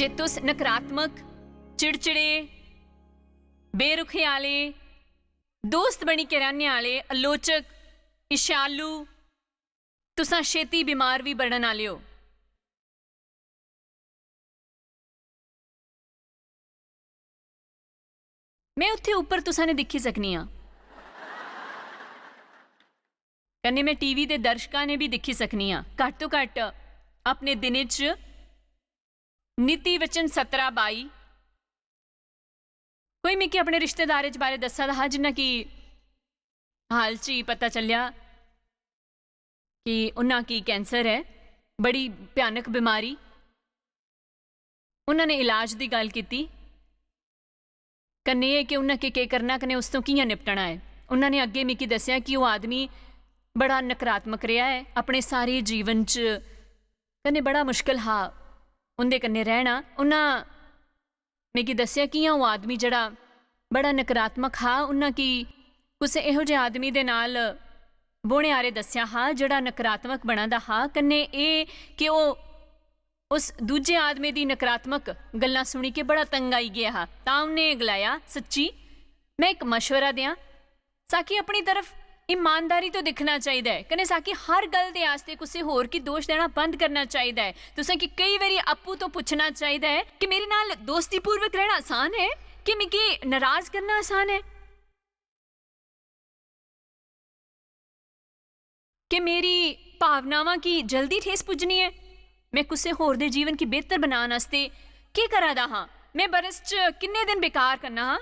जे तुस नकारात्मक, चिड़चिड़े, बेरुखे आले, दोस्त बनी के रहने आले, आलोचक, इशालू, तुसां छेती बीमार भी बनन आले हो। मैं उत्थे उपर तुसां ने दिखी सकनी हाँ, कन्ने मैं टीवी दे दर्शकां ने भी दिखी सकनी हाँ। घट तो घट अपने दिन च नीति वचन 17-22 कोई मिगी अपने रिश्तेदार बारे दस्सा दा हा जिन्ना कि हाल च ही पता चलिया कि उन्ना की कैंसर है, बड़ी भयानक बीमारी। उन्होंने इलाज की गल की, कन्ने कि उन्हें के करना, कन्ने उस तो कियां निपटना है। उन्होंने अगे मिगी दस्या कि वह आदमी बड़ा नकारात्मक रहा है अपने सारे जीवन च, कन्ने बड़ा मुश्किल हा उनके कन्ने रहना। उन्हें मिगी दस्या कि वह आदमी जड़ा बड़ा नकारात्मक हा, उन्हें कि कुछ इहो जे आदमी दे नाल बोने आरे दस्या हा जड़ा नकारात्मक बनादा हा। कन्ने ये कि वह उस दूजे आदमी दी नकारात्मक गल्लां सुनी के बड़ा तंग आई गया हा। तां उन्हें गलाया, सच्ची मैं एक मशवरा दियां, साकी अपनी तरफ ईमानदारी तो दिखना चाहिए है, कन्ने साकी हर गल दे आस्ते किसी होर की दोष देना बंद करना चाहिए है। तुसें कि कई बारी आपू तो पूछना चाहिए है कि मेरे नाल दोस्ती पूर्वक रहना आसान है कि मिगी नाराज करना आसान है, कि मेरी भावनावां की जल्दी ठेस पुजनी है। मैं किसी होर दे जीवन की बेहतर बनाने वास्ते की करा दा हाँ। मैं बरस च किन्ने दिन बेकार करना हाँ।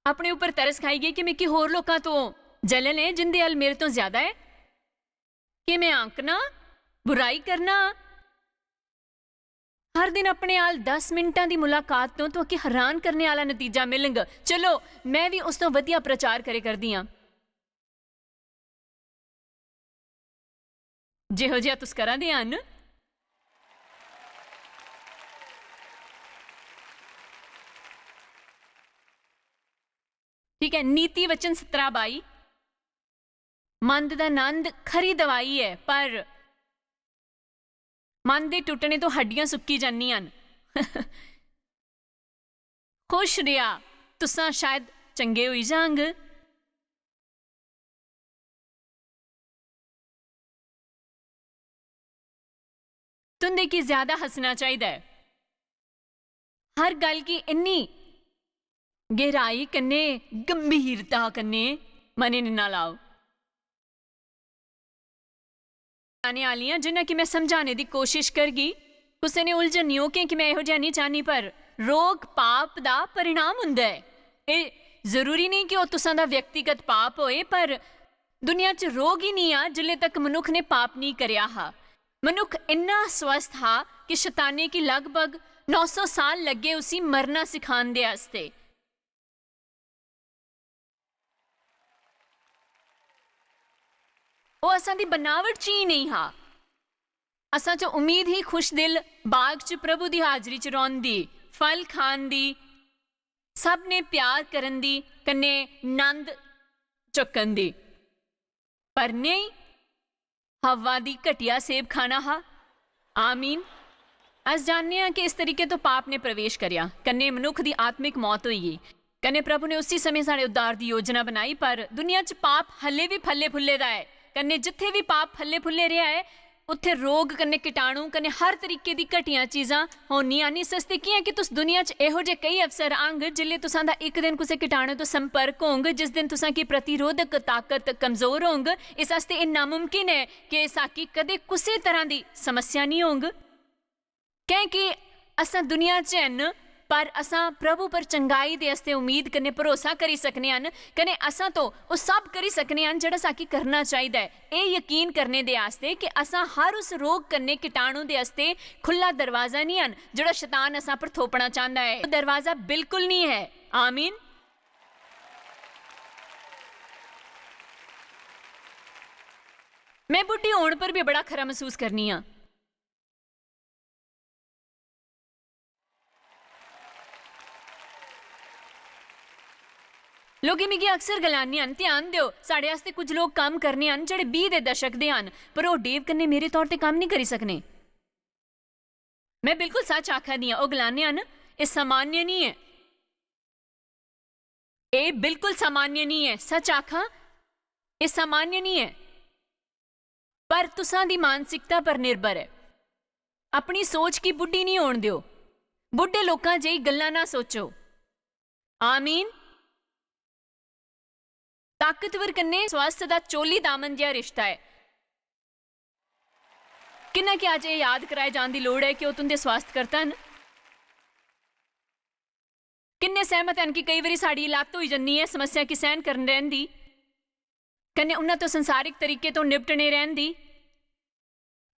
अपने ऊपर तरस खाई गई कि मिगी होर लोकां तो जलन है जिंदे अल मेरे तो ज्यादा है, कि मैं आंकना, बुराई करना। हर दिन अपने आल 10 मिनटां दी मुलाकात तो कि हैरान करने वाला नतीजा मिलेगा। चलो मैं भी उस तो वधिया प्रचार करे करदी हाँ, जिहो जिहा तुस करा दे हन। ठीक है, नीति वचन 17-22 मन दा नंद खरी दवाई है, पर मन दे टुटने तो हड्डियां सुक्की जानियां। खुश रिया तुसां शायद चंगे होई जांग। तुंदे की ज्यादा हंसना चाहिए है, हर गल की इन्नी गहराई कन्ने गंभीरता कन्ने मने ना लाओ। आने आलियां जिन्हें कि मैं समझाने की कोशिश करगी, कुछ ने उलझन नहीं हो कि मैं इहो जिहा नहीं चाहनी, पर रोग पाप दा परिणाम हुंदा है। ये जरूरी नहीं कि वह तुसां दा व्यक्तिगत पाप होए, पर दुनिया च रोग ही नहीं आ जिले तक मनुख ने पाप नहीं करिया हा। मनुख इन्ना स्वस्थ हा कि शैताने की लगभग 900 साल लगे उसी मरना सिखाने दे आस्ते। वो असां दी बनावट च ही नहीं हा। असां च उम्मीद ही खुश दिल बाग च प्रभु दी हाजरी च रौन दी, फल खान दी, सब ने प्यार करन दी, कन्ने नंद चुकन दी। पर नहीं, हवा दी घटिया सेब खाना हा। आमीन। अस जानने हैं कि इस तरीके तो पाप ने प्रवेश करिया, कन्ने मनुख दी आत्मिक मौत हुई गई। कन्ने प्रभु ने उसी समय साढ़े उद्धार दी योजना बनाई, पर दुनिया च पाप हले भी फले फुले दा है। कन्ने जिथे भी पाप फले फुले रहा है उत्थे रोग कन्ने कीटाणु कन्ने हर तरीके दी घटिया चीज़ां होनियां नहीं। सस्ते की है कि तुस दुनिया च इहो जे कई अवसर आंग जिले तुसां दा एक दिन कुछ कीटाणु तो संपर्क होंग, जिस दिन तुसां की प्रतिरोधक ताकत कमजोर होंग। इस वास्ते यह नामुमकिन है कि साकी कदे किसी तरह की समस्या नहीं होंग, क्योंकि असां दुनिया च हन, पर असां प्रभु पर चंगाई दे वास्ते उम्मीद कन्ने भरोसा करी सकने हन। कने असां तो वो सब करी सकने हन जड़ा साकी करना चाहिए है। ये यकीन करने दे आस्ते कि असां हर उस रोग कन्ने कीटाणु दे वास्ते खुला दरवाजा नहीं हन जड़ा शैतान असां पर थोपना चाहता है। वो दरवाजा बिल्कुल नहीं है। आमीन। मैं बुढ़ी होने पर भी बड़ा खरा महसूस करनी हाँ। लोग मिगी अक्सर गलाने हैं, ध्यान दियो साढ़े आस्ते कुछ लोग काम करने हैं जेडे 20 दे दशक दे हन, पर वो डेव कन्ने मेरे तौर ते काम नहीं करी सकने। मैं बिल्कुल सच आखा दी ओ गलाने न ये सामान्य नहीं है, ये बिल्कुल सामान्य नहीं है। सच आखा ये सामान्य नहीं है, पर तुसां दी मानसिकता पर निर्भर है। अपनी सोच की बुढ़ी नहीं होण दिओ, बुढ़े लोकां जेही गल्लां ना सोचो। आमीन। ताकतवर कन्ने स्वास्थ्य दा चोली दामन जिहा रिश्ता है। किन्ना कि अज ये याद कराए जाने की लोड़ है कि वह तुंदे स्वास्थ्य करता है। किन्ने सहमत हैं कि कई बार साड़ी लत्त होई जन्नी है समस्या की सहन करन रहन दी, कन्ने उन्हां तो संसारिक तरीके तो निपटने रहन दी।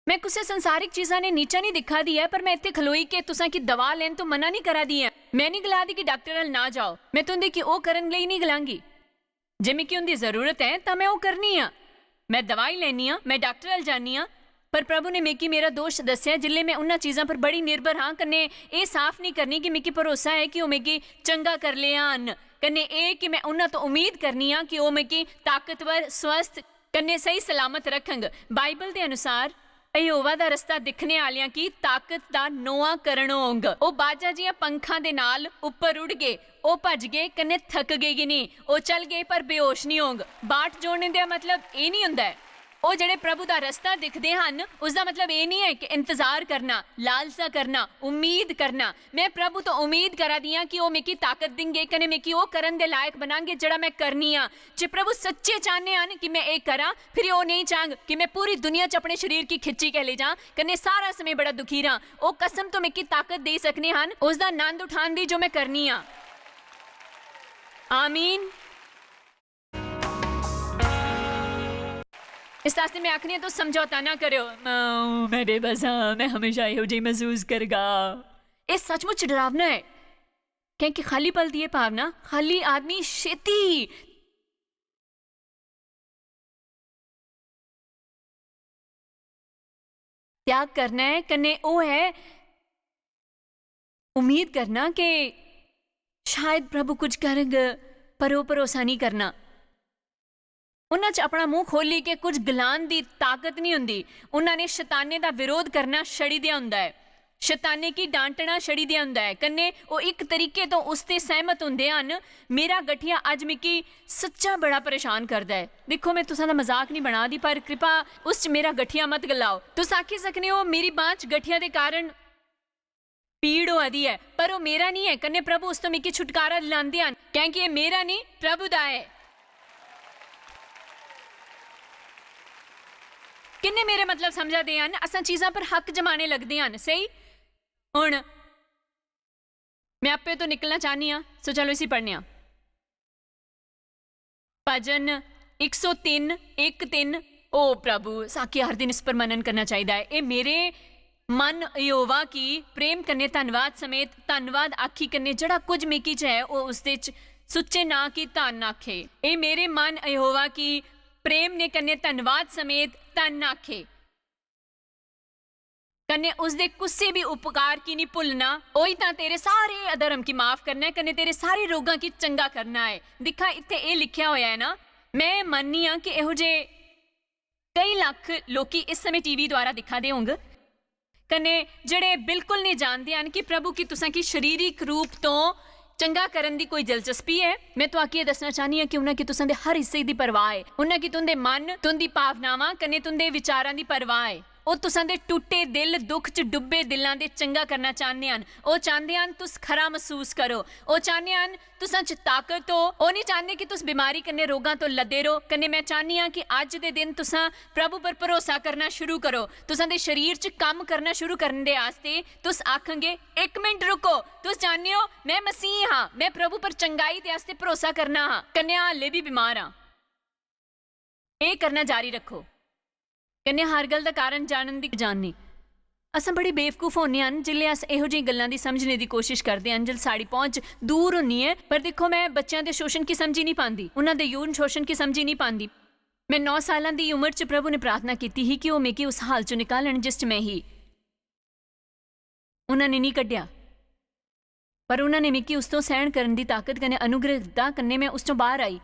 मैं कुछ संसारिक चीज़ां ने नीचा नहीं दिखा दी है, पर मैं इत्थे खलोई के तुसां की दवा लैन तो मना नहीं करा दी है। मैं नहीं गला दी कि डॉक्टर नाल ना जाओ, मैं तुंदे कि ओह करन लई नहीं गलांगी। जे मिगी उनकी जरूरत है तो मैं वो करनी आ, मैं दवाई लैनी आ, मैं डॉक्टर नाल जानी आ। पर प्रभु ने मिगी मेरा दोष दस्या जिले मैं उन्हां चीज़ां पर बड़ी निर्भर हाँ। कन्ने ये साफ नहीं करनी कि मिगी भरोसा है कि वह मिगी चंगा कर लियान, कन्ने ये कि मैं उन्हां तो उम्मीद करनी आ कि वह मिगी ताकतवर स्वस्थ कन्ने सही सलामत रखंग। बाइबल के अनुसार यहोवा दा रस्ता दिखने वालियां की ताकत दा नोआ करण होंग। ओ बाजा जियां पंखां दे नाल उपर उड़ गए, ओ भज गए कन्ने थक गए कि नहीं, ओ चल गए पर बेहोश नहीं होंग। बाट जोड़ने का मतलब ये नहीं हुंदा है। ਉਹ ਜਿਹੜੇ ਪ੍ਰਭੂ ਦਾ ਰਸਤਾ ਦਿਖਦੇ ਹਨ ਉਸ ਦਾ ਮਤਲਬ ਇਹ ਨਹੀਂ ਹੈ ਕਿ ਇੰਤਜ਼ਾਰ ਕਰਨਾ, ਲਾਲਸਾ ਕਰਨਾ, ਉਮੀਦ ਕਰਨਾ। ਮੈਂ ਪ੍ਰਭੂ ਤੋਂ ਉਮੀਦ ਕਰਾ ਦੀਆਂ ਕਿ ਉਹ ਮੇਕੀ ਤਾਕਤ ਦੇਣਗੇ, ਕਨੇ ਮੇਕੀ ਉਹ ਕਰਨ ਦੇ ਲਾਇਕ ਬਣਾਂਗੇ ਜਿਹੜਾ ਮੈਂ ਕਰਨੀ ਆ। ਜੇ ਪ੍ਰਭੂ ਸੱਚੇ ਚਾਹਨੇ ਹਨ ਕਿ ਮੈਂ ਇਹ ਕਰਾਂ, ਫਿਰ ਉਹ ਨਹੀਂ ਚਾਹੰਗ ਕਿ ਮੈਂ ਪੂਰੀ ਦੁਨੀਆ 'ਚ ਆਪਣੇ ਸਰੀਰ ਕੀ ਖਿੱਚੀ ਕੇ ਲੈ ਜਾ, ਕਨੇ ਸਾਰਾ ਸਮੇਂ ਬੜਾ ਦੁਖੀ ਰਾਂ। ਉਹ ਕਸਮ ਤੋਂ ਮੇਕੀ ਤਾਕਤ ਦੇ ਸਕਨੇ ਹਨ ਉਸ ਦਾ ਆਨੰਦ ਉਠਾਉਣ ਦੀ ਜੋ ਮੈਂ ਕਰਨੀ ਆ। आमीन। इस वास्ते मैं आखनी तो समझौता ना करो, मैं बेबस हाँ, मैं हमेशा यहो जी महसूस करगा। ये सचमुच डरावना है क्योंकि खाली पल दिए भावना खाली आदमी छेती त्याग करना है। कन्ने वो है उम्मीद करना कि शायद प्रभु कुछ करेंगे, पर वो भरोसा नहीं करना। उन्हां च अपना मुंह खोली के कुछ गलान दी ताकत नहीं हुंदी। उन्होंने शैताने दा विरोध करना छड़ी दिया हुंदा है, शैताने की डांटना छड़ी दिया हुंदा है। कन्ने वो एक तरीके तो उसते सहमत हुंदे हन। मेरा गठिया अज मिकी सच्चा बड़ा परेशान करदा है। देखो मैं तुसां दा मजाक नहीं बना दी, पर कृपा उस च मेरा गठिया मत गलाओ। तुस आखी सकने हो मेरी बांह च गठिया दे कारण पीड़ हो दी है, पर वो मेरा नहीं है। कन्ने प्रभु उस तो मिकी छुटकारा दिलांदे हन क्योंकि ये मेरा नहीं प्रभु दा है। किन्ने मेरे मतलब समझते हैं। असां चीज़ां पर हक जमाने लगते हैं। सही हुण मैं आपे तो निकलना चाहनी हाँ, सो चलो इसी पढ़ने। भजन 103:1-3। ओ प्रभु साकी हर दिन इस पर मनन करना चाहिए है। ये मेरे मन यहोवा की प्रेम करने धन्यवाद समेत धन्यवाद आखी करने जड़ा कुछ मेकी च है वो उसदे च सुच्चे ना की धन आखे। ये मेरे मन यहोवा की प्रेम ने कन्ने धन्यवाद समेत धन आखे। कन्ने उसदे कुछ भी उपकार की नहीं भुलना। ओही तां तेरे सारे अधर्म की माफ करना है, कन्ने तेरे सारे रोगां की चंगा करना है। दिखा इत्थे ये लिखिया होया है ना। मैं मननी हाँ कि इहो जे कई लाख लोकी इस समय टीवी द्वारा दिखा दे होंगे, कन्ने जड़े बिल्कुल नहीं जानते हैं कि प्रभु की तुसां की शारीरिक रूप तो चंगा करन दी कोई दिलचस्पी है। मैं तो आके दसना चाहनी हाँ कि उन्हें की तुसां दे हर हिस्से दी परवाह है। उन्हें की तुंदे मन तुंदी भावनावां कन्ने तुंदे विचारां दी परवाह है। वो तुसां दे टुटे दिल दुख च डुब्बे दिलां दे चंगा करना चाहते हैं। वो चाहते हैं तुस खरा महसूस करो। वो चाहते हैं तुसां च ताकत हो। वो नहीं चाहते कि तुस बीमारी कन्ने रोगां तो लदे रहो। कन्ने मैं चाहनी हाँ कि अज दे दिन तुसां प्रभु पर भरोसा करना शुरू करो। तुसां दे शरीर च काम करना शुरू करने दे आस्ते तुस आखंगे एक मिनट रुको। तुस जानते हो मैं मसीह हाँ, मैं प्रभु पर चंगाई दे आस्ते भरोसा करना हाँ। कन्ने हाले भी बीमार हाँ। ये करना जारी रखो। कन्ने हर गल दा कारण जानन दी जाननी। असां बड़े बेवकूफ होने हैं जिले अस इहो जी गल्लां दी समझने की कोशिश करते हैं जिल साड़ी पहुंच दूर होनी है। पर देखो मैं बच्चों के शोषण की समझी नहीं पाती, उन्होंने यौन शोषण की समझी नहीं पाती। मैं 9 साल की उम्र च प्रभु ने प्रार्थना की ही कि वह मेकी उस हाल चो निकालन जिस च मैं ही। उन्होंने नहीं कढ़िया, पर उन्होंने मेकी उस तो सहन करने की ताकत कने अनुग्रह दिता। कन्ने मैं उस तो बाहर आई,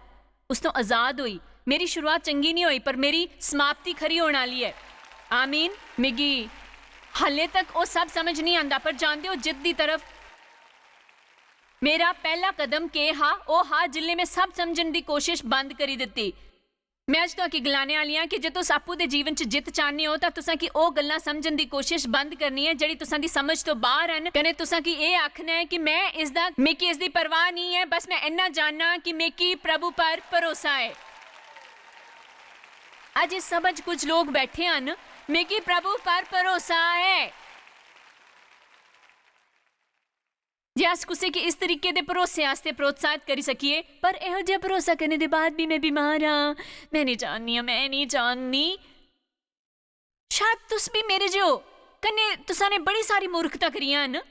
उस तो आज़ाद हुई। मेरी शुरुआत चंगी नहीं हुई, पर मेरी समाप्ति खरी होने वाली है। आमीन। मिगी ਹਾਲੇ ਤੱਕ ਉਹ ਸਭ ਸਮਝ ਨਹੀਂ ਆਂਦਾ, ਪਰ ਜਾਣਦੇ ਹੋ ਜਿੱਤ ਦੀ ਤਰਫ ਮੇਰਾ ਪਹਿਲਾ ਕਦਮ ਕੇ ਹਾ ਉਹ ਹਾ ਜਿੱਲੇ ਮੈਂ ਸਭ ਸਮਝਣ ਦੀ ਕੋਸ਼ਿਸ਼ ਬੰਦ ਕਰੀ ਦਿੱਤੀ। ਮੈਂ ਅੱਜ ਤੋਂ ਕੀ ਗਲਾने वाली हाँ कि जे तुस आपू दे जीवन च जित चाहते हो तो तुसां की ओ गल्लां समझण दी कोशिश बंद करनी है ਜਿਹੜੀ तुसां दी समझ तो बाहर हैं। कने तुसां की ये आखना है कि मैं इसकी परवाह नहीं है, बस मैं इन्ना जानना कि मेकी प्रभु पर भरोसा है। अज इस समझ कुछ लोग बैठे हैं, मेकी प्रभु पर भरोसा है। जे अस किसी की इस तरीके के भरोसे वास्ते प्रोत्साहित करी सकीए, पर इहो जिहा भरोसा करने के बाद भी मैं बीमार हाँ, मैं नहीं जाननी। शायद तुस भी मेरे जो कन्ने तुसां ने बड़ी सारी मूर्खता करियां न।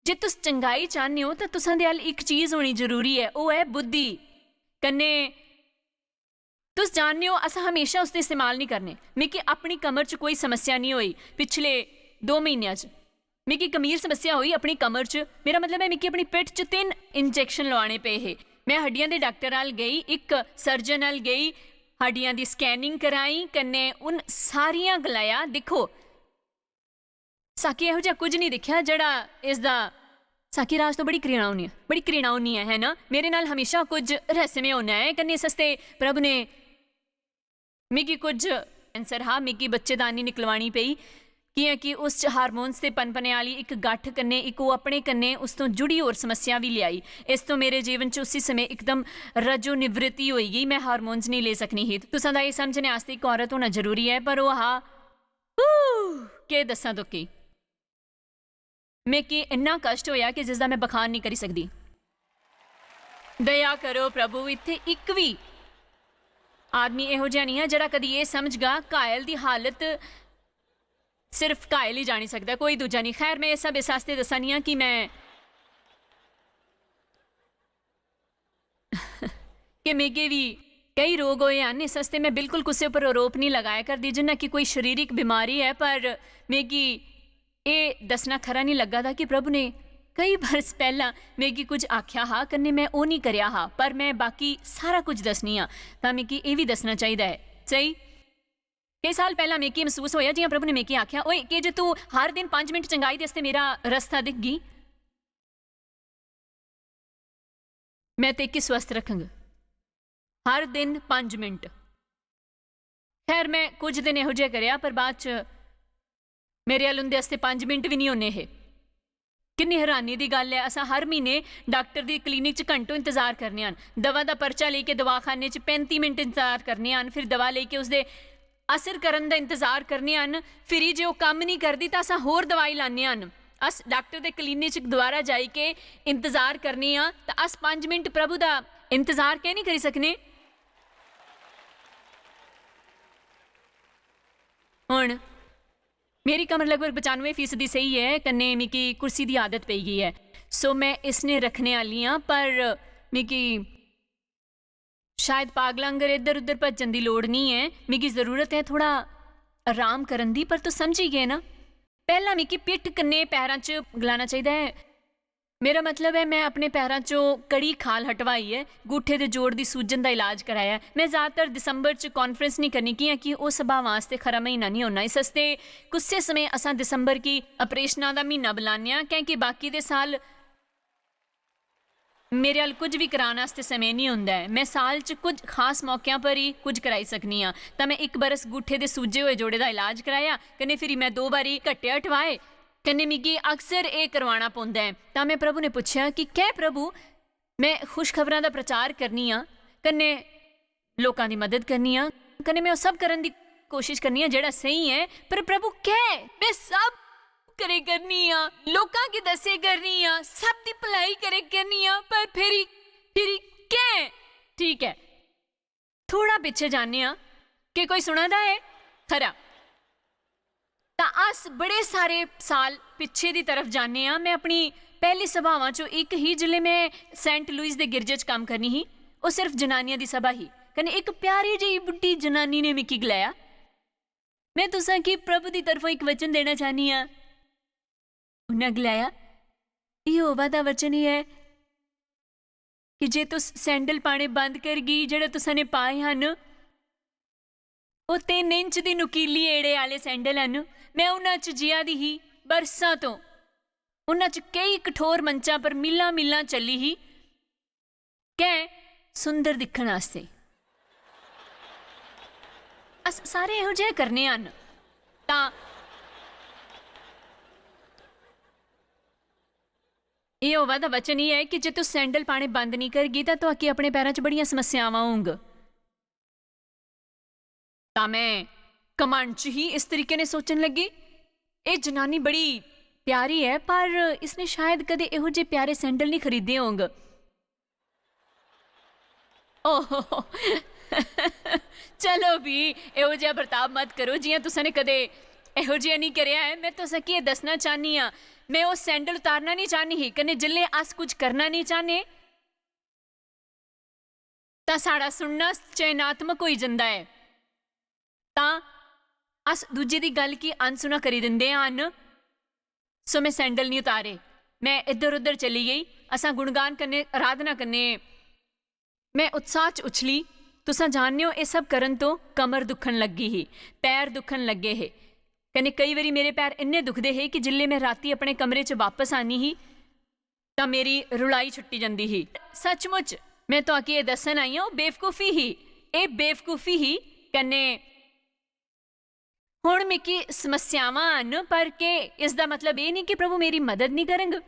जे तुस चंगाई चाहते हो तो तुसां दे अल एक चीज होनी जरूरी है, वो है बुद्धि। कन्ने तुस जानते हो असां हमेशा उसका इस्तेमाल नहीं करने। मिगी अपनी कमर च कोई समस्या नहीं हुई पिछले 2 महीनों च। मिगी गंभीर समस्या हुई अपनी कमर च, मेरा मतलब है मिगी अपनी पिठ च 3 इंजैक्शन लवाने पे है। मैं हड्डियां दे डॉक्टर नाल गई, एक सर्जन नाल गई, हड्डियां दी स्कैनिंग कराई, कन्ने उन सारियां गलाया देखो साकी इहो जिहा कुछ नहीं दिखा जड़ा इसदा साकी राज तो बड़ी घृणा होनी है ना। मेरे नाल हमेशा कुछ रहस्यमय होना है। कन्ने सस्ते प्रभु ने मिगी कुछ कैंसर हा, मिगी बच्चेदानी निकलवानी पई कि उस हारमोन्स से पनपने वाली एक गठ कन्ने एक वो अपने कन्ने उस तो जुड़ी और समस्या भी लियाई। इस तो मेरे जीवन च उसी समय एकदम रजो निवृत्ति होई गई, मैं हारमोन्स नहीं ले सकनी ही। तुसां दा ये समझने आस्ते एक औरत होना जरूरी है, पर वो हा के दसां तो की मैं कि इन्ना कष्ट होया कि जिसदा मैं बखान नहीं करी सकती। दया करो प्रभु, इत्थे एक भी आदमी इहो जिहा नहीं है जड़ा कदी ये समझगा घायल दी हालत सिर्फ घायल ही जानी सकता, कोई दूजा नहीं। खैर मैं ये सब इस वास्ते दसानी हाँ कि मैं कि मिगे भी कई रोग होए हैं। इस वास्ते मैं बिल्कुल किसी पर आरोप नहीं लगाया करती जिन्ना कि कोई शारीरिक बीमारी है, पर मिगी ये दसना खरा नहीं लगा था कि प्रभु ने कई बरस पहला मिगी कुछ आख्या हा, कन्ने मैं वो नहीं करया हा, पर मैं बाकी सारा कुछ दसनी हाँ। तो मिगी ये भी दसना चाहिए है। सही कई साल पहला मेकी महसूस होया जियां प्रभु ने मेकी आख्या ओए कि जे तू हर दिन 5 मिनट चंगाई दे मेरा रास्ता दिख गई, मैं ते की स्वस्थ रखूंगा हर दिन 5 मिनट। खैर मैं कुछ दिन इहो जिहा करया, पर बाद च मेरे अल उंदे वास्ते 5 मिनट भी नहीं होने है। किन्नी हैरानी की गल है, असा हर महीने डॉक्टर की क्लीनिक च घंटों इंतजार करने हैं, दवा का पर्चा लेके दवाखाने च 35 मिनट इंतजार करने हैं, फिर दवा लेके उसके असर करन दा इंतजार करने हैं, फिर ही जो काम नहीं करती तो असा होर दवाई लाने हैं। अस डॉक्टर के क्लीनिक च दोबारा जाई के इंतजार करने हैं, तो अस 5 मिनट प्रभु का इंतजार क्या नहीं करी सकने। हुण मेरी कमर लगभग 95% सही है, कन्ने मिगी कुर्सी की आदत पई गई है, सो मैं इसने रखने वाली हाँ। पर मिगी शायद पागलांगर इधर उधर भजन की लोड़ नहीं है, मिगी जरूरत है थोड़ा आराम करन दी। पर तो समझी गए ना, पहला मिगी पिठ कन्ने पैरों च गलाना चाहिए है। मेरा मतलब है मैं अपने पैरों चो कड़ी खाल हटवाई है, गूठे के जोड़ की सूजन का इलाज कराया। मैं ज़्यादातर दिसंबर च कॉन्फ्रेंस नहीं करनी क्योंकि वो सभा वास्ते खरा महीना नहीं होना। इस वास्ते कुछ समय असा दिसंबर की ऑपरेशना का महीना बुलाने, क्योंकि बाकी दे साल मेरे अल कुछ भी कराने वास्ते समय नहीं होंदा है। मैं साल च कुछ खास मौक़ों पर ही कुछ कराई सकनी हाँ। तो मैं 1 बरस गूठे के सूजे हुए जोड़े का इलाज कराया, कन्ने फिर मैं 2 बारी घट्टे हटवाए, कन्ने मिगी अक्सर ये करवाना पौंदा है। तो मैं प्रभु ने पूछा कि क्या प्रभु मैं खुशखबरां का प्रचार करनी हाँ, कन्ने लोगों की मदद करनी हाँ, कन्ने मैं सब करने की कोशिश करनी हाँ जेड़ा सही है, पर प्रभु क्या मैं सब करे करनी हाँ, लोकां की दसे करनी हाँ, सब दी भलाई करे करनी हाँ, पर फिर क्या। ठीक है थोड़ा पीछे जाने हाँ कि कोई सुना दा है खरा। तो अस बड़े सारे साल पिछे की तरफ जाने हाँ। मैं अपनी पहली सभावां चो एक ही जिले मैं सेंट लुइस दे गिरजे च काम करनी ही, वो सिर्फ जनानियां दी सभा ही, कन्ने एक प्यारी जी बुढ़ी जनानी ने मिकी गलाया मैं तुसां की प्रभु की तरफों एक वचन देना चाहनी हाँ। उन्हें गलाया यहोवा दा वचन ही है कि जे तुस सैंडल पाने बंद कर गई जेड़ा तुसा ने पाए हन, ਉਹ 3 ਇੰਚ ਦੀ ਨੁਕੀਲੀ ਏੜੇ ਵਾਲੇ ਸੈਂਡਲ ਹਨ। ਮੈਂ ਉਹਨਾਂ 'ਚ ਜਿਆ ਦੀ ਹੀ ਬਰਸਾਂ ਤੋਂ, ਉਹਨਾਂ 'ਚ ਕਈ ਕਠੋਰ ਮੰਚਾਂ ਪਰ ਮੀਲਾਂ ਮੀਲਾਂ ਚੱਲੀ ਹੀ ਕਹਿ ਸੁੰਦਰ ਦਿਖਣ ਵਾਸਤੇ। ਅਸ ਸਾਰੇ ਇਹੋ ਜਿਹੇ ਕਰਨੇ ਹਨ। ਤਾਂ ਇਹ ਹੋਵਾ ਦਾ ਵਚਨ ਹੀ ਹੈ ਕਿ ਜੇ ਤੂੰ ਸੈਂਡਲ ਪਾਣੇ ਬੰਦ ਨਹੀਂ ਕਰੇਗੀ ਤਾਂ ਤੁਹਾਡੇ ਆਪਣੇ ਪੈਰਾਂ 'ਚ ਬੜੀਆਂ ਸਮੱਸਿਆਵਾਂ ਹੋਣਗ। ਤਾਂ ਮੈਂ ਕਮਾਂਡ 'ਚ ਹੀ ਇਸ ਤਰੀਕੇ ਨੇ ਸੋਚਣ ਲੱਗੀ, ਇਹ ਜਨਾਨੀ ਬੜੀ ਪਿਆਰੀ ਹੈ ਪਰ ਇਸਨੇ ਸ਼ਾਇਦ ਕਦੇ ਇਹੋ ਜਿਹੇ ਪਿਆਰੇ ਸੈਂਡਲ ਨਹੀਂ ਖਰੀਦੇ ਹੋਣਗ। ਓਹ ਚਲੋ ਵੀ ਇਹੋ ਜਿਹਾ ਵਰਤਾਵ ਮਤ ਕਰੋ ਜਿਵੇਂ ਤੁਸਾਂ ਨੇ ਕਦੇ ਇਹੋ ਜਿਹਾ ਨਹੀਂ ਕਰਿਆ ਹੈ। मैं तुसें की दसना चाहनी हाँ, मैं वो सैंडल उतारना नहीं चाहनी ही कन्नै जिल्ले अस कुछ करना नहीं चाहने तां साड़ा सुनना चयनात्मक होई जंदा है, तां अस दूजे दी गल की अनसुना करी दिंदे हन। सो मैं सैंडल नहीं उतारे, मैं इधर उधर चली गई। असां गुणगान करने आराधना करने मैं उत्साह च उछली। तुसां जाणदे हो ये सब करन तो कमर दुखन लगी ही, पैर दुखन लगे है। कन्नै कई बारी मेरे पैर इन्ने दुखते है कि जिल्ले मैं राती अपने कमरे च वापस आनी ही तां मेरी रुलाई छुट्टी जाती ही। सचमुच मैं तो आके दसन आई हूँ बेवकूफ़ी ही, ये बेवकूफ़ी ही। कन्नै हुण मिकी समस्यावां हन पर के इसका मतलब ये नहीं कि प्रभु मेरी मदद नहीं करनगे।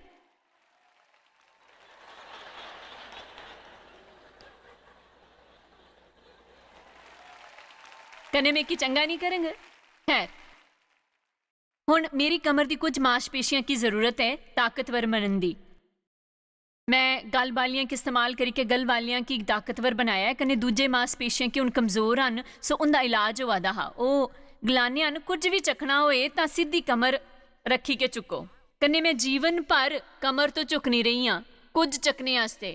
कन्नै मिकी चंगा नहीं करेंगे। खैर हुण मेरी कमर की कुछ मांसपेशियां की जरूरत है ताकतवर बनने की। मैं गल वालियां की इस्तेमाल करके गल वालियां की ताकतवर बनाया है। कन्नै दूजे मांसपेशियां की हुण कमज़ोर हैं सो उनका इलाज होआ दा हा। वो गलाने हैं कुछ भी चकना होए तां सीधी कमर रखी के चुको। कन्नै मैं जीवन भर कमर तो झुक नहीं रही हाँ कुछ चकने वास्ते।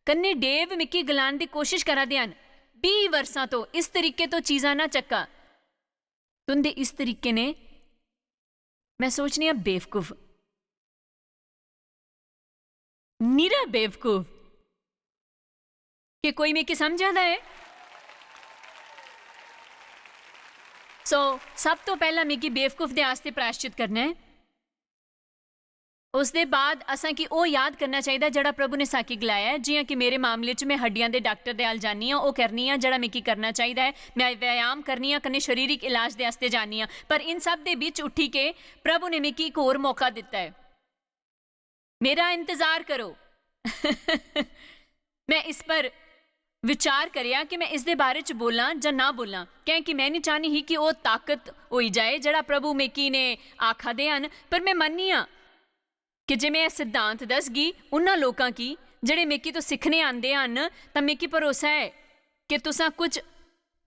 कन्नै डेव मिकी गलाने की कोशिश करा दे हन 20 वर्षां तो इस तरीके तो चीज़ां ना चक्का। तुंदे इस तरीके ने मैं सोचनी हाँ बेवकूफ, नीरा बेवकूफ कि कोई मिकी समझ आता है। सब तो पहला मिकी बेवकूफ दे आस्ते प्रायश्चित करना है। उसदे बाद असां की वो याद करना चाहिए जड़ा प्रभु ने साकी गलाया है। जियां कि मेरे मामले च मैं हड्डियां दे डॉक्टर दे अल जानी हाँ, वो करनी हाँ जड़ा मिकी करना चाहिए है। मैं व्यायाम करनी हाँ, कन्नै शरीरिक इलाज दे आस्ते जानी हाँ। पर इन सब दे बीच उठी के प्रभु ने मिकी एक होर मौका दिता है। मेरा इंतजार करो मैं इस पर विचार करिया कि मैं इस दे बारे च बोलां जां ना बोलां, क्योंकि मैं नहीं चाहनी ही कि वो ताकत होई जाए जड़ा प्रभु मिकी ने आखा दे हन। पर मैं मन्नी हाँ कि जे मैं सिद्धांत दसगी उन्हां लोकां की ਜਿਹੜੇ मिकी तो सीखने आंदे हन तां मिकी भरोसा है कि तुसां कुछ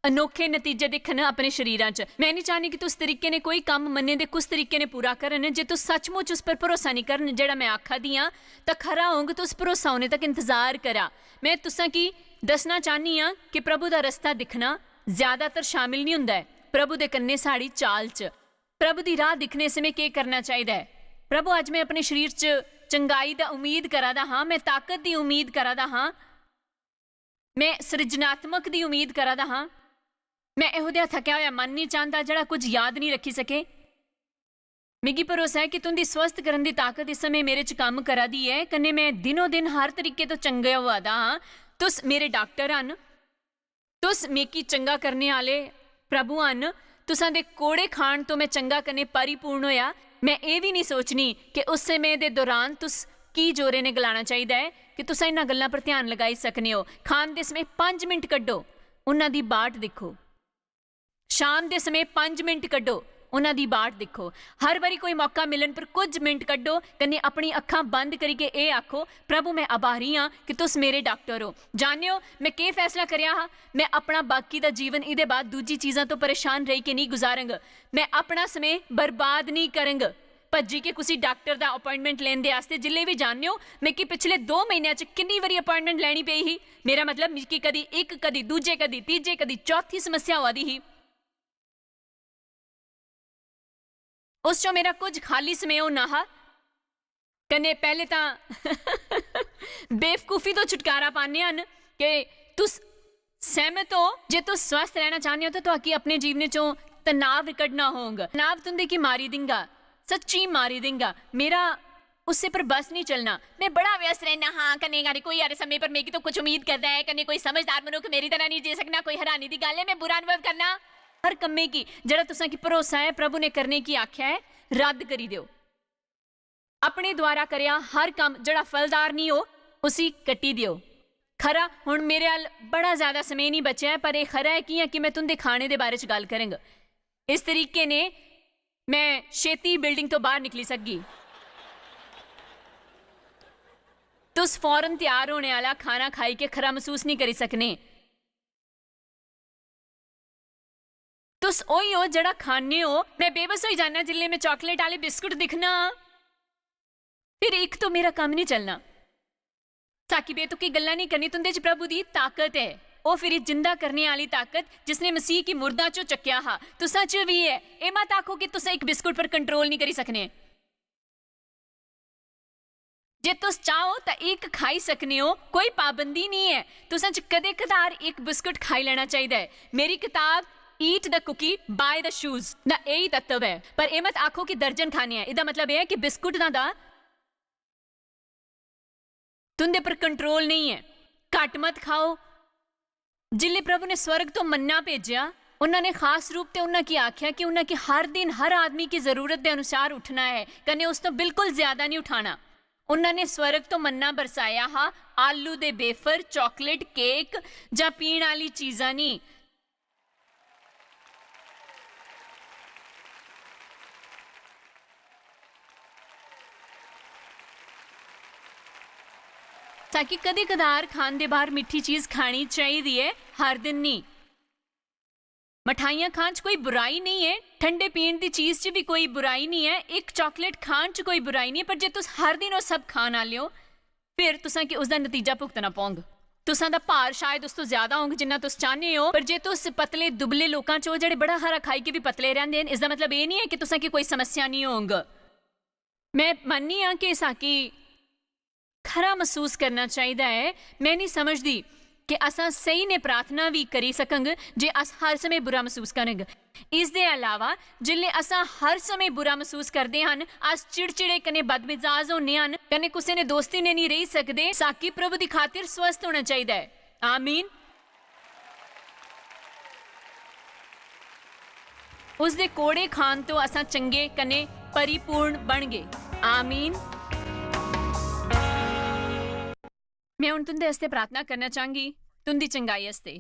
अनोखे नतीजे दिखन अपने शरीरां च। मैं नहीं चाहनी कि तुस तरीके ने कोई काम मन्ने दे कुछ तरीके ने पूरा करन। जे तुस सचमुच उस पर भरोसा नहीं करन जेड़ा मैं आखा दी हाँ तां खरा होंग तुस भरोसा होने तक इंतजार करा। मैं तुसां की दसना चाहनी हाँ कि प्रभु का रस्ता दिखना ज्यादातर शामिल नहीं हुंदा है प्रभु दे कन्ने साड़ी चाल च। प्रभु की राह दिखने समय के करना चाहिए है। प्रभु अज मैं अपने शरीर च चंगाई दा उम्मीद करा दा हाँ, मैं ताकत दी उम्मीद करा दा हाँ, मैं सृजनात्मक दी उम्मीद करा दा हाँ। मैं इहो जिहा थकिया होया मन नहीं चाहता जड़ा कुछ याद नहीं रखी सके। मिगी भरोसा है कि तुंदी स्वस्थ करन दी ताकत इस समय मेरे च काम करा दी है। कन्नै मैं दिनों दिन हर तरीके तो चंगा हुआ दा हाँ। तुस मेरे डॉक्टर हन, तुस मिकी चंगा करने वाले प्रभु हन। तुसां दे कोड़े खाण तो मैं चंगा करने परिपूर्ण होया। मैं ये भी नहीं सोचनी कि उस समय दे दौरान तुस की जोरे ने गलाना चाहिए है कि तुस इन्हां गल्लां पर ध्यान लगाई सकने हो। खान दे समय 5 मिनट कड्डो, उन्हां दी बाट देखो। शाम दे समय 5 मिनट कड्डो, उन्हां दी बाट देखो। हर बारी कोई मौका मिलन पर कुछ मिनट कड्डो, कन्नै अपनी अखां बंद करके ये आखो प्रभु मैं आभारी हाँ कि तुस मेरे डॉक्टर हो। जानियो मैं के फैसला करिया हाँ, मैं अपना बाकी दा जीवन इहदे बाद दूजी चीज़ां तो परेशान रही के नहीं गुजारांगा। मैं अपना समय बर्बाद नहीं करांगा भज्जी के किसी डॉक्टर का अपॉइंटमेंट लेने दे आस्ते। जिले भी जानने हो मैं कि पिछले 2 महीनों च कितनी बारी अपॉइंटमेंट लैनी पई ही। मेरा मतलब मिकी कदी एक, कदी दूजे, कदी तीजे, कदी चौथी समस्या हुआ दी ही। उस चो मेरा कुछ खाली समय होना हा। कन्नै पहले तां बेवकूफ़ी तो छुटकारा पाने हन कि तुस सहमत हो? जे तुस स्वस्थ रहना चाहते हो तो तुहाकी अपने जीवन चों तनाव कड्ढना होगा। तनाव तुंदे की मारी देंगा, सच्ची मारी देंगा। मेरा उससे पर बस नहीं चलना, मैं बड़ा व्यस्त रहना, हाँ कन्ने गाने कोई यार समय पर मेरी तो कुछ उम्मीद करता है, कन्ने कोई समझदार मनुख मेरी तरह नहीं जी सकना, कोई हैरानी दी गल है मैं बुरा अनुभव करना। हर कम्मे की जरा तुसां की भरोसा है प्रभु ने करने की आख्या है रद्द करी दिओ। अपने द्वारा करया हर काम जड़ा फलदार नहीं हो उसी कट्टी दिओ। खरा हुण मेरे अल बड़ा ज्यादा समय नहीं बचा है, पर यह खरा है कि मैं तुंदे खाने दे बारे च गल करांगा। इस तरीके ने मैं छेती बिल्डिंग तो बाहर निकली सकगी। तुस फौरन तैयार होने वाला खाना खाई के खरा महसूस नहीं करी सकने। तुस ओही हो जड़ा खाने हो। मैं बेबस हो जाना जिले में चॉकलेट वाले बिस्कुट दिखना, फिर एक तो मेरा काम नहीं चलना। ताकि बेतुकी गल्ला नहीं करनी, तुंदे च प्रभु दी ताकत है, वो फिर जिंदा करने वाली ताकत जिसने मसीह की मुर्दा चो चक्या हा तुसा च भी है। ए मत आखो कि तुसा एक बिस्कुट पर कंट्रोल नहीं करी सकने। जे तुस चाहो तो एक खाई सकने हो, कोई पाबंदी नहीं है। तुसा च कदे कदार एक बिस्कुट खाई लेना चाहिए। मेरी किताब eat the cookie by the shoes दा यही तत्व है। पर ए मत आखो कि दर्जन खाने हैं। इदा मतलब यह है कि बिस्कुट दा तुंदे पर कंट्रोल नहीं है। घट मत खाओ। जिले प्रभु ने स्वर्ग तो मन्ना भेजा, उन्होंने खास रूप से उन्होंने की आख्या कि उन्होंने हर दिन हर आदमी की जरूरत के अनुसार उठना है, कने उस तो बिल्कुल ज्यादा नहीं उठाना। उन्होंने स्वर्ग तो मन्ना बरसाया हा, आलू दे बेफर, चॉकलेट, केक जा पीण वाली चीजा नहीं। ताकि कदे कदार खान दे बाहर मिठी चीज खानी चाहिए है, हर दिन नहीं। मठाइयां खान च कोई बुराई नहीं है, ठंडे पीण दी चीज च भी कोई बुराई नहीं है, एक चॉकलेट खान च कोई बुराई नहीं है। पर जे तुस हर दिन वो सब खान आ लियो फिर तुसा कि उसका नतीजा भुगतना पौंग। तुसा दा भार शायद उस तो ज्यादा होंगे जिन्ना तुस चाहने हो। पर जे तुस पतले दुबले लोकां चो जेड़े बड़ा हरा खाई के भी पतले रहंदे हैं, इसका मतलब ये नहीं है कि तुसा की कोई समस्या नहीं होंग। मैं माननी हाँ कि साकी खरा महसूस करना चाहिए है। मैं नहीं समझदी कि असा सही ने प्रार्थना भी करी सकंग जे अस हर समय बुरा महसूस करेंगे। इस दे अलावा जिले असा हर समय बुरा महसूस करते हैं, अस चिड़चिड़े कने बदमिजाज होने हैं, कने कुसे ने दोस्ती ने नहीं रही सकते। साकी प्रभु की खातिर स्वस्थ होना चाहिए है। आमीन। उस दे कोड़े खान तो असा चंगे कने परिपूर्ण बन गए। आमीन। मैं हुण तुंदे आस्ते प्रार्थना करना चाहूंगी, तुंदी चंगाई आस्ते।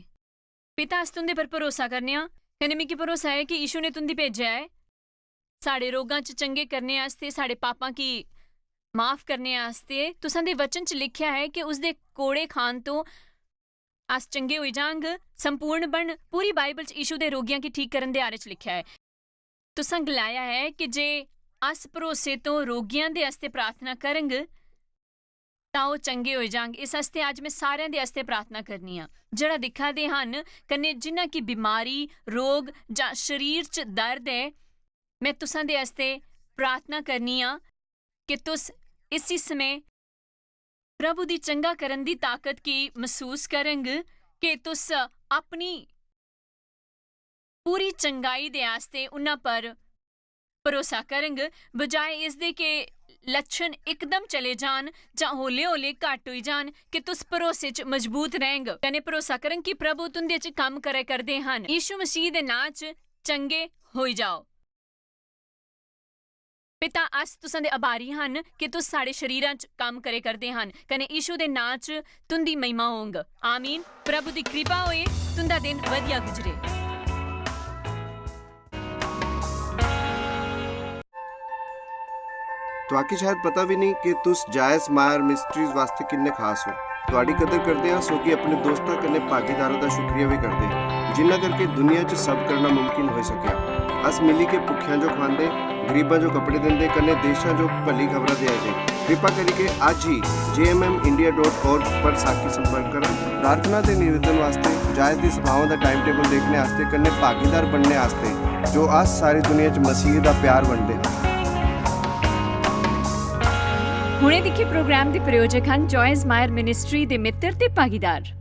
पिता अस तुंदे पर भरोसा करने आ, कने मिगी भरोसा है कि यीशु ने तुंदी भेजा है साढ़े रोगां च चंगे करने आस्ते, साढ़े पापां की माफ करने आस्ते। तुसां दे वचन च लिखिया है कि उसदे कोड़े खान तो अस चंगे होई जांग, संपूर्ण बन। पूरी बाइबल च यीशु दे रोगियां की ठीक करन दे बारे च लिखिया है। तुसां गलाया है कि जे अस भरोसे तो रोगियां दे आस्ते प्रार्थना करंग तां ओह चंगे हो जांग। इस आस्ते अज मैं सारियां दे आस्ते प्रार्थना करनी आ जड़ा दिखा दे हन कन्ने जिन्हां की बीमारी रोग जां शरीर च दर्द है। मैं तुसां दे आस्ते प्रार्थना करनी आ कि तुस इसी समय प्रभु दी चंगा करन दी ताकत की महसूस करंग कि तुस अपनी पूरी चंगाई दे आस्ते उन्हां पर भरोसा करंग, बजाय इस दे के लक्षण एकदम चले जान जां होले होले घट होई जान कि तुस भरोसे च मजबूत रहेंग कने भरोसा करंग कि प्रभु तुंदे च काम करे करदे हन। यीशु मसीह दे नां च चंगे होई जाओ। पिता अस तुसां दे आभारी हन कि तुस साढ़े शरीरां च काम करे करदे हन कने यीशु दे नां च तुंदी महिमा होंग। आमीन। प्रभु दी कृपा होए, तुंदा दिन वधिया गुजरे। तुहाकी शायद पता भी नहीं कि तुस जायस मायर मिस्ट्रीज वास्ते किन्ने खास हो। तुहाडी कदर करदे हां सो कि अपने दोस्तां कन्ने भागीदारां दा शुक्रिया भी करदे जिन्ना करके दुनिया च सब करना मुमकिन हो सकिया। अस मिली के भुखियां जो खांदे, गरीबां जो कपड़े दिंदे कन्ने देशां जो भली खबरां दे दे। कृपा करके आज ही jmmindia.org पर साकी संपर्क करा। प्रार्थना ते निवेदन वास्ते जायस दी सभावां दा टाइम टेबल देखने वास्ते कन्ने भागीदार बनने वास्ते जो अस सारी दुनिया च मसीह दा प्यार वंडदे। हुणे दिखे प्रोग्राम के प्रायोजक हैं जॉयस मायर मिनिस्ट्री के मित्र ते भागीदार।